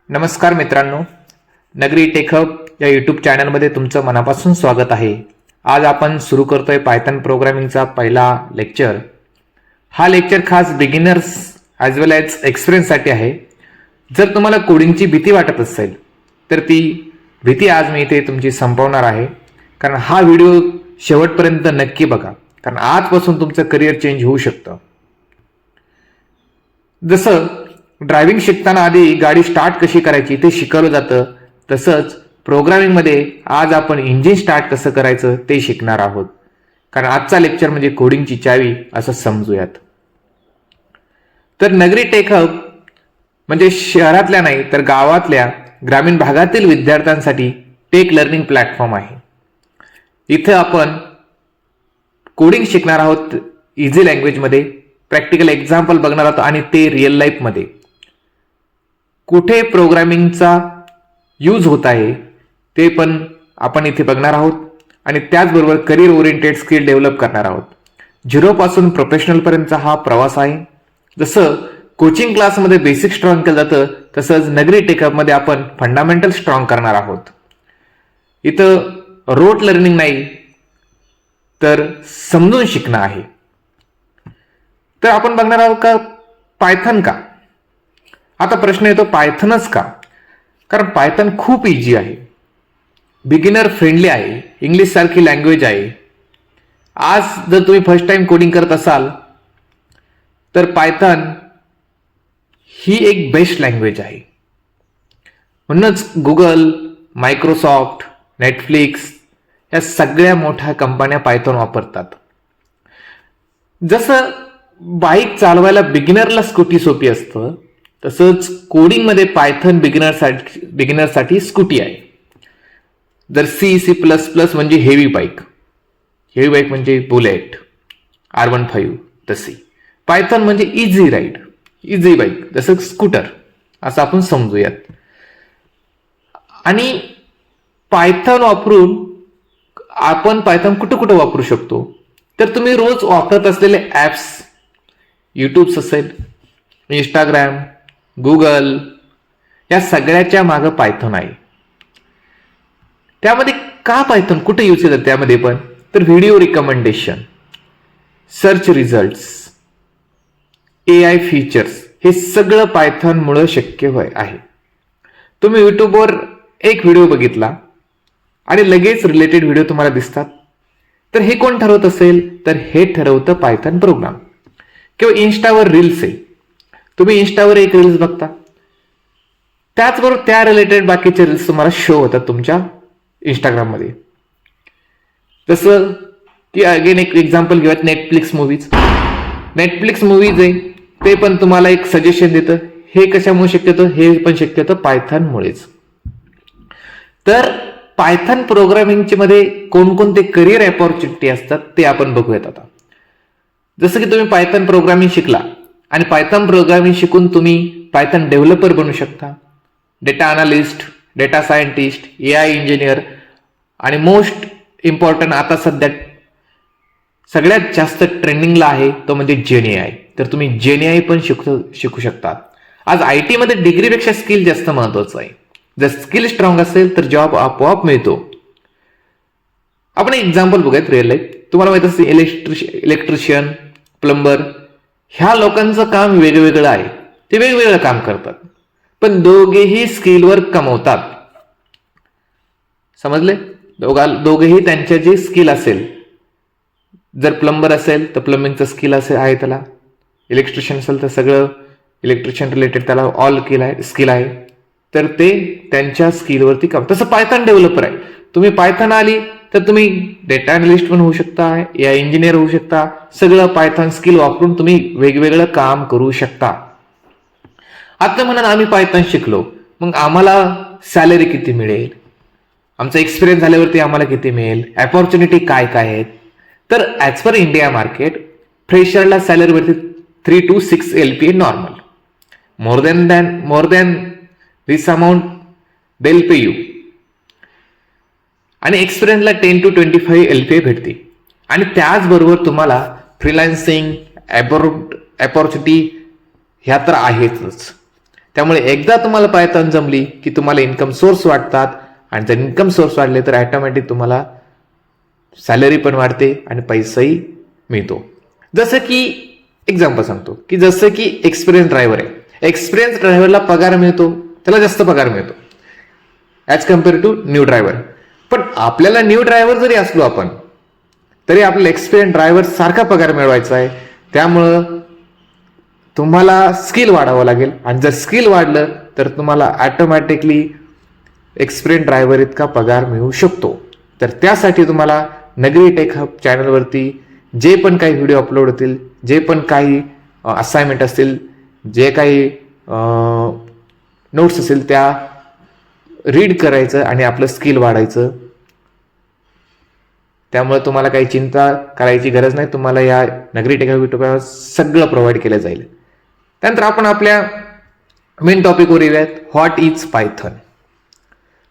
नमस्कार मित्रांनो, नगरी टेक हब या यूट्यूब चॅनलमध्ये तुमचं मनापासून स्वागत आहे. आज आपण सुरू करतोय पायथन प्रोग्रामिंगचा पहिला लेक्चर. हा लेक्चर खास बिगिनर्स ॲज वेल ॲज एक्सपिरियन्ससाठी आहे. जर तुम्हाला कोडिंगची भीती वाटत असेल तर ती भीती आज मी इथे तुमची संपवणार आहे. कारण हा व्हिडिओ शेवटपर्यंत नक्की बघा, कारण आजपासून तुमचं करिअर चेंज होऊ शकतं. जसं ड्रायव्हिंग शिकताना आधी गाडी स्टार्ट कशी करायची ते शिकवलं जातं, तसंच प्रोग्रामिंगमध्ये आज आपण इंजिन स्टार्ट कसं करायचं ते शिकणार आहोत. कारण आजचा लेक्चर म्हणजे कोडिंगची चावी असं समजूयात. तर नगरी टेक हब म्हणजे शहरातल्या नाही तर गावातल्या ग्रामीण भागातील विद्यार्थ्यांसाठी टेक लर्निंग प्लॅटफॉर्म आहे. इथं आपण कोडिंग शिकणार आहोत इझी लँग्वेजमध्ये, प्रॅक्टिकल एक्झाम्पल बघणार आहोत आणि ते रिअल लाईफमध्ये कुठे प्रोग्रामिंगचा यूज होत आहे ते पण आपण इथे बघणार आहोत. आणि त्याचबरोबर करिअर ओरिएंटेड स्किल डेव्हलप करणार आहोत. झिरोपासून प्रोफेशनलपर्यंतचा हा प्रवास आहे. जसं कोचिंग क्लासमध्ये बेसिक स्ट्रॉंग केलं जातं, तसंच नगरी टेकअपमध्ये आपण फंडामेंटल स्ट्रॉंग करणार आहोत. इथं रोट लर्निंग नाही तर समजून शिकणं आहे. तर आपण बघणार आहोत का पायथन का. आता प्रश्न येतो पायथनच का. कारण पायथन खूप इझी आहे, बिगिनर फ्रेंडली आहे, इंग्लिश सारखी लँग्वेज आहे. आज जर तुम्ही फर्स्ट टाइम कोडिंग करत असाल तर पायथन ही एक बेस्ट लँग्वेज आहे. म्हणूनच गुगल, मायक्रोसॉफ्ट, नेटफ्लिक्स या सगळ्या मोठ्या कंपन्या पायथन वापरतात. जसं बाईक चालवायला बिगिनरला स्कूटी सोपी असतं, तसंच कोडिंगमध्ये पायथन बिगिनरसाठी स्कूटी आहे. जर C++ म्हणजे हेवी बाईक म्हणजे बुलेट, R15 तशी पायथन म्हणजे इझी राईड, इझी बाईक, जसं स्कूटर असं आपण समजूयात. आणि पायथन वापरून आपण पायथन कुठं कुठं वापरू शकतो तर तुम्ही रोज वापरत असलेले ॲप्स, यूट्यूब असेल, इंस्टाग्राम, गुगल या सगळ्याच्या मागं पायथन आहे. त्यामध्ये का पायथन कुठे यूज येतात त्यामध्ये पण तर video recommendation, search results, AI features हे सगळं पायथनमुळे शक्य आहे. तुम्ही यूट्यूबवर एक व्हिडिओ बघितला आणि लगेच रिलेटेड व्हिडिओ तुम्हाला दिसतात, तर हे कोण ठरवत असेल तर हे ठरवतं पायथन प्रोग्राम. किंवा इन्स्टावर रील्स आहे, तुम्ही इन्स्टावर एक रील्स बघता, त्याचबरोबर त्या रिलेटेड बाकीचे रील्स तुम्हाला शो होतात तुमच्या इंस्टाग्राममध्ये. जसं की अगेन एक एक्झाम्पल घेऊयात, नेटफ्लिक्स मूवीज आहे, ते पण तुम्हाला एक सजेशन देतं. हे कशामुळे शक्य होतं, हे पण शक्य होतं पायथनमुळेच. तर पायथन प्रोग्रामिंगच्या मध्ये कोणकोणते करिअर अपॉर्च्युनिटी असतात ते आपण बघूयात आता. जसं की तुम्ही पायथन प्रोग्रामिंग शिकला आणि पायथन प्रोग्रामिंग शिकून तुम्ही पायथन डेव्हलपर बनू शकता, data analyst, data scientist, AI engineer आणि मोस्ट इम्पॉर्टंट आता सध्या सगळ्यात जास्त ट्रेंडिंगला आहे तो म्हणजे GenAI. तर तुम्ही GenAI पण शिकू शकता. आज IT मध्ये डिग्रीपेक्षा स्किल जास्त महत्वाचं आहे. जर स्किल स्ट्रॉंग असेल तर जॉब आपोआप मिळतो. आपण एक एक्झाम्पल बघूयात रिअल लाईफ. तुम्हाला माहित असेल इलेक्ट्रिशियन, प्लंबर ह्या लोकांचं काम वेगवेगळं आहे, ते वेगवेगळं काम करतात पण दोघेही स्किलवर कमवतात. समजले? दोघेही त्यांच्या जे स्किल असेल, जर प्लंबर असेल तर प्लंबिंगचं स्किल आहे त्याला, इलेक्ट्रिशियन असेल तर सगळं इलेक्ट्रिशियन रिलेटेड त्याला ऑल स्किल आहे, तर ते त्यांच्या स्किलवरती काम. तसं पायथन डेव्हलपर आहे, तुम्ही पायथन आली तर तुम्ही डेटा अनालिस्ट पण होऊ शकता, AI इंजिनियर होऊ शकता. सगळं पायथन स्किल वापरून तुम्ही वेगवेगळं काम करू शकता. आता म्हणा आम्ही पायथन शिकलो, मग आम्हाला सॅलरी किती मिळेल, आमचा एक्सपिरियन्स झाल्यावरती आम्हाला किती मिळेल, अपॉर्च्युनिटी काय काय आहेत. तर ॲज पर इंडिया मार्केट फ्रेशरला सॅलरीवरती 3 to 6 LPA normal. More than this amount they will pay you. आणि एक्सपिरियन्सला 10 to 25 LPA भेटते. आणि त्याचबरोबर तुम्हाला फ्रीलान्सिंग अपॉर्च्युनिटी ह्या तर आहेतच. त्यामुळे एकदा तुम्हाला पायथॉन जमली की तुम्हाला इन्कम सोर्स वाटतात, आणि जर इन्कम सोर्स वाढले तर ऑटोमॅटिक तुम्हाला सॅलरी पण वाढते आणि पैसाही मिळतो. जसं की एक्झाम्पल सांगतो की जसं की एक्सपिरियन्स ड्रायव्हर आहे, एक्सपिरियन्स ड्रायव्हरला पगार मिळतो, त्याला जास्त पगार मिळतो as compare to new driver. पण आपल्याला न्यू ड्रायव्हर जरी असलो आपण तरी आपल्याला एक्सपिरियन्स ड्रायव्हर सारखा पगार मिळवायचा आहे. त्यामुळं तुम्हाला स्किल वाढावं लागेल, आणि जर स्किल वाढलं तर तुम्हाला ऑटोमॅटिकली एक्सपिरियन्स ड्रायव्हर इतका पगार मिळू शकतो. तर त्यासाठी तुम्हाला नगरी टेक हब चॅनलवरती जे पण काही व्हिडिओ अपलोड होतील, जे पण काही असाइनमेंट असतील, जे काही नोट्स असेल त्या रीड करायचं आणि आपलं स्किल वाढायचं. त्यामुळे तुम्हाला काही चिंता करायची गरज नाही, तुम्हाला या नगरी टेक हब युट्यूबवर सगळं प्रोव्हाइड केलं जाईल. त्यानंतर आपण आपल्या मेन टॉपिकवर येऊयात, व्हॉट इज पायथन.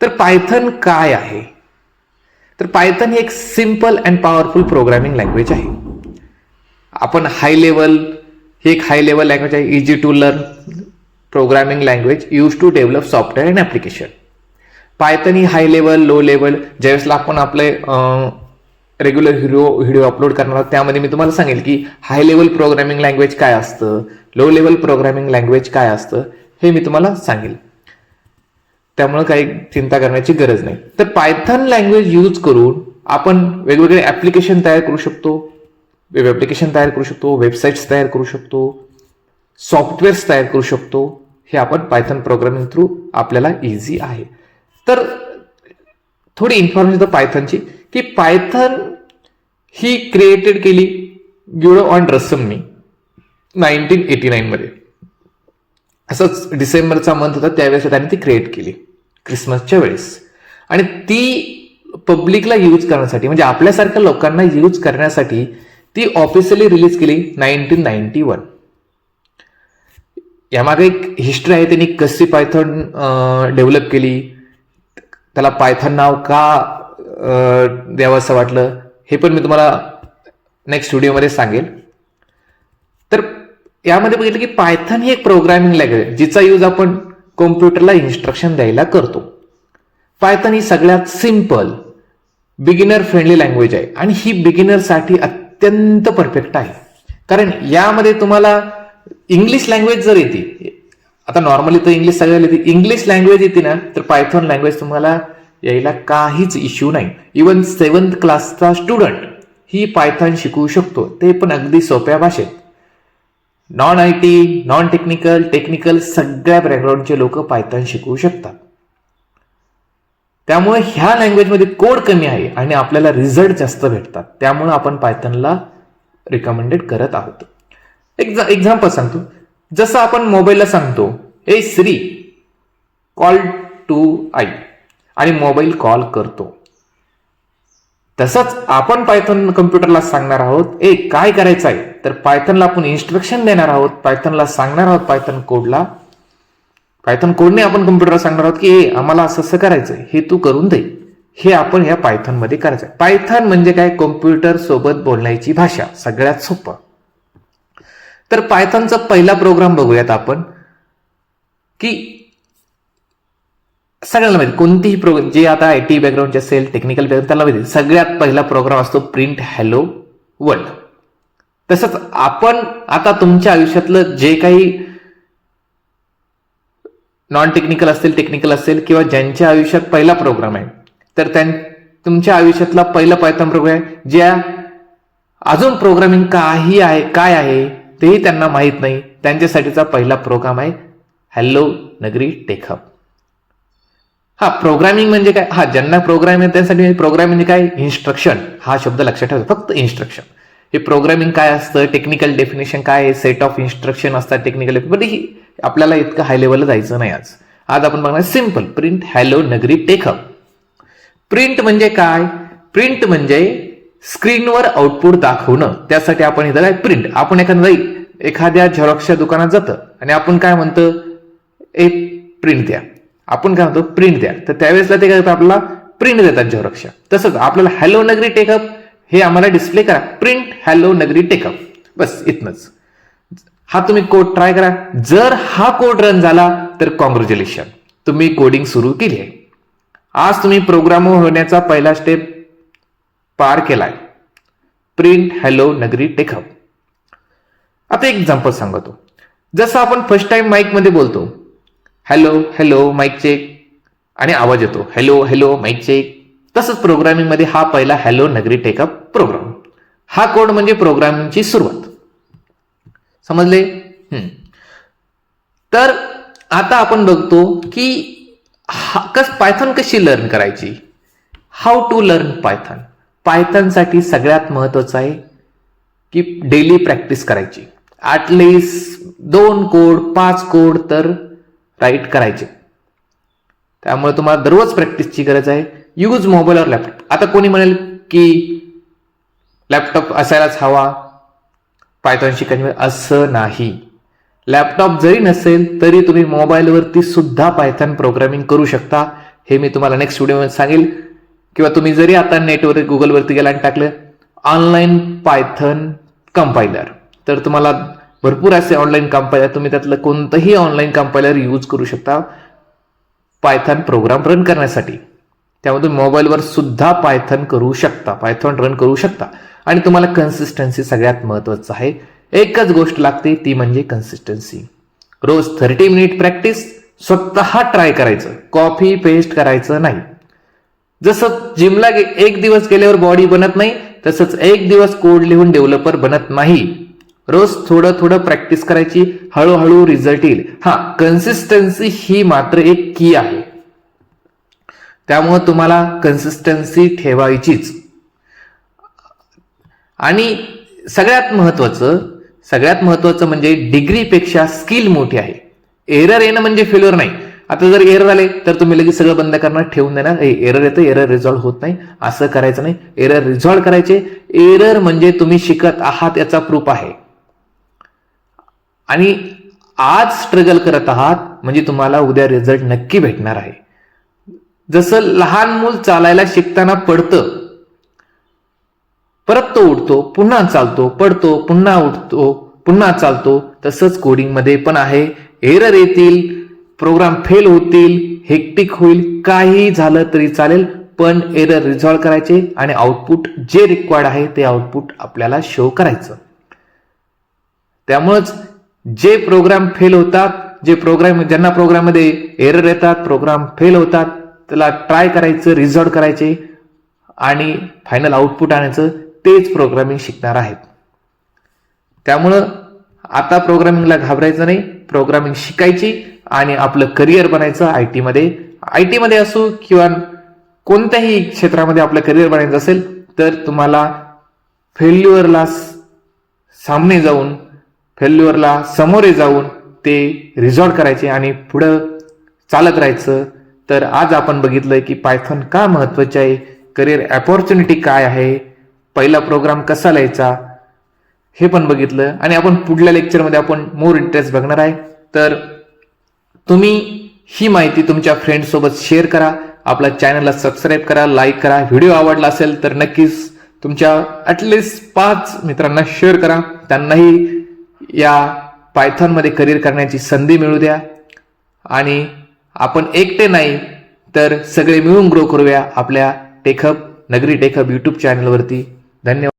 तर पायथन काय आहे? तर पायथन ही एक simple and powerful programming language आहे. आपण हाय लेवल, ही एक हाय लेवल लँग्वेज आहे, easy to learn programming language use to develop software and application. Python ही हाय लेवल, लो लेवल, ज्यावेळेसला आपण आपले रेग्युलर व्हिडिओ अपलोड करणार आहोत त्यामध्ये मी तुम्हाला सांगेल की हाय लेवल प्रोग्रामिंग लँग्वेज काय असतं, लो लेवल प्रोग्रामिंग लँग्वेज काय असतं, हे मी तुम्हाला सांगेल. त्यामुळे काही चिंता करण्याची गरज नाही. तर पायथन लँग्वेज यूज करून आपण वेगवेगळे ॲप्लिकेशन तयार करू शकतो, वेब ॲप्लिकेशन तयार करू शकतो, वेबसाईट्स तयार करू शकतो, सॉफ्टवेअर्स तयार करू शकतो. हे आपण पायथन प्रोग्रामिंग थ्रू आपल्याला इझी आहे. तर थोडी इन्फॉर्मेशन तर पायथनची, की पायथन ही क्रिएटेड केली ग्युडो ऑन रसमनी 1989 मध्ये. असंच डिसेंबरचा मंथ होता त्यावेळेस त्यांनी ती क्रिएट केली क्रिसमसच्या वेळेस, आणि ती पब्लिकला यूज करण्यासाठी म्हणजे आपल्यासारख्या लोकांना यूज करण्यासाठी ती ऑफिशियली रिलीज केली 1991. यामागे एक हिस्ट्री आहे, त्यांनी कशी पायथन डेव्हलप केली, त्याला पायथन नाव का द्यावं असं वाटलं, हे पण मी तुम्हाला नेक्स्ट व्हिडिओमध्ये सांगेल. तर यामध्ये बघितलं की पायथन ही एक प्रोग्रामिंग लँग्वेज जिचा यूज आपण कॉम्प्युटरला इन्स्ट्रक्शन द्यायला करतो. पायथन ही सगळ्यात सिम्पल बिगिनर फ्रेंडली लँग्वेज आहे, आणि ही बिगिनरसाठी अत्यंत परफेक्ट आहे. कारण यामध्ये तुम्हाला इंग्लिश लँग्वेज जर येते, आता नॉर्मली तर इंग्लिश सगळ्याला येते, इंग्लिश लँग्वेज येते ना तर पायथन लँग्वेज तुम्हाला यायला काहीच इश्यू नाही. इवन 7th क्लासचा स्टुडंट ही पायथन शिकवू शकतो, ते पण अगदी सोप्या भाषेत. Non IT, non technical, technical सगळ्या बॅकग्राऊंडचे लोक पायथन शिकवू शकतात. त्यामुळे ह्या लँग्वेजमध्ये कोड कमी आहे आणि आपल्याला रिझल्ट जास्त भेटतात. त्यामुळे आपण पायथनला रिकमेंडेड करत आहोत. एक्झाम्पल सांगतो, जसं आपण मोबाईलला सांगतो ए श्री कॉल टू आई, आणि मोबाईल कॉल करतो, तसंच आपण पायथन कम्प्युटरला सांगणार आहोत ए काय करायचं आहे, तर पायथनला आपण इन्स्ट्रक्शन देणार आहोत, पायथनला सांगणार आहोत, पायथन कोडने आपण कम्प्युटरला सांगणार आहोत की ए आम्हाला असं असं करायचंय, हे तू करून दे. हे आपण या पायथन मध्ये करायचंय. पायथन म्हणजे काय, कॉम्प्युटर सोबत बोलण्याची भाषा, सगळ्यात सोपं. तर पायथनचा पहिला प्रोग्राम बघूयात आपण, की सगळ्यांना माहिती कोणतीही प्रोग्राम जे आता IT बॅकग्राऊंडचे असेल, टेक्निकल बॅकग्राऊंड त्याला माहिती, सगळ्यात पहिला प्रोग्राम असतो प्रिंट हॅलो वर्ल्ड. तसंच आपण आता तुमच्या आयुष्यातलं जे काही नॉन टेक्निकल असेल, टेक्निकल असेल, किंवा ज्यांच्या आयुष्यात पहिला प्रोग्राम आहे, तर तुमच्या आयुष्यातला पहिला पायथन प्रोग्राम आहे, ज्या अजून प्रोग्रामिंग काय आहे तेही त्यांना माहीत नाही, त्यांच्यासाठीचा पहिला प्रोग्राम आहे हॅलो नगरी टेक हब. हा प्रोग्रामिंग म्हणजे काय, हा ज्यांना प्रोग्राम आहे त्यासाठी प्रोग्राम म्हणजे काय, इन्स्ट्रक्शन. हा शब्द लक्षात ठेवा, फक्त इन्स्ट्रक्शन. हे प्रोग्रामिंग काय असतं, टेक्निकल डेफिनेशन काय आहे, सेट ऑफ इन्स्ट्रक्शन असतात टेक्निकल, पण आपल्याला इतकं हाय लेवलला जायचं नाही. आज आपण बघणार सिम्पल प्रिंट हॅलो नगरी टेक हब. प्रिंट म्हणजे काय, प्रिंट म्हणजे स्क्रीनवर आउटपुट दाखवणं. त्यासाठी आपण इथं काय प्रिंट, आपण एखाद्या झेरॉक्सच्या दुकानात जातं आणि आपण काय म्हणतो, ए प्रिंट द्या, आपण काय म्हणतो प्रिंट द्या, तर त्यावेळेसला ते काय करतात, आपल्याला प्रिंट देतात झेरॉक्सच्या. तसंच आपल्याला हॅलो नगरी टेक हब हे आम्हाला डिस्प्ले करा, प्रिंट हॅलो नगरी टेक हब, बस इथनच. हा तुम्ही कोड ट्राय करा. जर हा कोड रन झाला तर कॉंग्रॅच्युलेशन, तुम्ही कोडिंग सुरू केली आहे. आज तुम्ही प्रोग्रामर होण्याचा पहिला स्टेप पार केलाय. प्रिंट हॅलो नगरी टेकअप. आता एक एक्झाम्पल सांगतो. जसं आपण फर्स्ट टाइम माईक मध्ये बोलतो, हॅलो हॅलो माईक चेक, आणि आवाज येतो हॅलो हॅलो माईक चेक. तसंच प्रोग्रामिंग मध्ये हा पहिला हॅलो नगरी टेकअप प्रोग्राम. हा कोड म्हणजे प्रोग्रामिंगची सुरुवात. समजले? तर आता आपण बघतो की पायथॉन कशी लर्न करायची. How to learn Python. पायथॉनसाठी सगळ्यात महत्वाचं आहे की डेली प्रॅक्टिस करायची. ॲटलिस्ट 2 कोड 5 कोड तर राईट करायचे. त्यामुळे तुम्हाला दररोज प्रॅक्टिसची गरज आहे. यूज मोबाईल और लॅपटॉप. आता कोणी म्हणेल की लॅपटॉप असायलाच हवा पायथॉन शिकायला, असं नाही. लॅपटॉप जरी नसेल तरी तुम्ही मोबाईलवरती सुद्धा पायथॉन प्रोग्रामिंग करू शकता. हे मी तुम्हाला नेक्स्ट व्हिडिओमध्ये सांगेल. किंवा तुम्ही जरी आता नेटवर गुगलवरती गेला आणि टाकलं ऑनलाईन पायथॉन कंपायलर, तर तुम्हाला भरपूर असे ऑनलाईन कंपायलर, तुम्ही त्यातलं कोणतंही ऑनलाईन कंपायलर यूज करू शकता पायथॉन प्रोग्राम रन करण्यासाठी. त्यामुळे तुम्ही मोबाईलवर सुद्धा पायथॉन करू शकता, पायथॉन रन करू शकता. आणि तुम्हाला कन्सिस्टन्सी सगळ्यात महत्वाचं आहे. एकच गोष्ट लागते, ती म्हणजे कन्सिस्टन्सी. रोज 30 मिनिट प्रॅक्टिस. स्वतः ट्राय करायचं, कॉपी पेस्ट करायचं नाही. जसं जिमला एक दिवस गेल्यावर बॉडी बनत नाही, तसंच एक दिवस कोड लिहून डेव्हलपर बनत नाही. रोज थोडं थोडं प्रॅक्टिस करायची, हळूहळू रिझल्ट येईल. कन्सिस्टन्सी ही मात्र एक की आहे. त्यामुळे तुम्हाला कन्सिस्टन्सी ठेवायचीच. आणि सगळ्यात महत्वाचं म्हणजे डिग्रीपेक्षा स्किल मोठी आहे. एरर येणं म्हणजे फेल्युअर नाही. आता जर एरर आले तर तुम्ही लगेच सगळं बंद करणार, ठेवून देणार, एरर येतं, एरर रिझॉल्व्ह होत नाही, असं करायचं नाही. एरर रिझॉल्व्ह करायचे. एरर म्हणजे तुम्ही शिकत आहात याचा प्रूफ आहे. आणि आज स्ट्रगल करत आहात म्हणजे तुम्हाला उद्या रिझल्ट नक्की भेटणार आहे. जसं लहान मूल चालायला शिकताना पडतं, परत तो उठतो, पुन्हा चालतो, पडतो, पुन्हा उठतो, पुन्हा चालतो, तसंच कोडिंग मध्ये पण आहे. एरर येतील, प्रोग्राम फेल होतील, हेक्टिक होईल, काही झालं तरी चालेल, पण एरर रिझॉल्व्ह करायचे आणि आउटपुट जे रिक्वायर्ड आहे ते आउटपुट आपल्याला शो करायचं. त्यामुळेच जे प्रोग्राम फेल होतात, ज्यांना प्रोग्राममध्ये एरर येतात, प्रोग्राम फेल होतात, त्याला ट्राय करायचं, रिझॉल्व्ह करायचे आणि फायनल आउटपुट आणायचं, तेच प्रोग्रामिंग शिकणार आहेत. त्यामुळं आता प्रोग्रामिंगला घाबरायचं नाही, प्रोग्रामिंग शिकायची आणि आपलं करिअर बनायचं. आयटी मध्ये असो किंवा कोणत्याही क्षेत्रामध्ये आपलं करिअर बनायचं असेल तर तुम्हाला फेल्युअरला सामोरे जाऊन ते रिझॉल्व्ह करायचे आणि पुढं चालत राहायचं. तर आज आपण बघितलंय की पायथॉन का महत्वाचे आहे, करिअर अपॉर्च्युनिटी काय आहे, पहिला प्रोग्राम कसा लिहायचा हे पण बघितलं. आणि आपण पुढल्या लेक्चरमध्ये आपण मोर इंटरेस्ट बघणार आहे. तर तुम्ही ही माहिती तुमच्या फ्रेंड सोबत शेअर करा, आपल्या चॅनलला सबस्क्राईब करा, लाईक करा. व्हिडिओ आवडला असेल तर नक्कीच तुमच्या ॲटलिस्ट 5 मित्रांना शेअर करा, त्यांनाही या पायथॉन मध्ये करिअर करण्याची संधी मिळू द्या. आणि आपण एकटे नाही तर सगळे मिळून ग्रो करूया आपल्या नगरी टेकअप युट्यूब चॅनलवरती. धन्यवाद.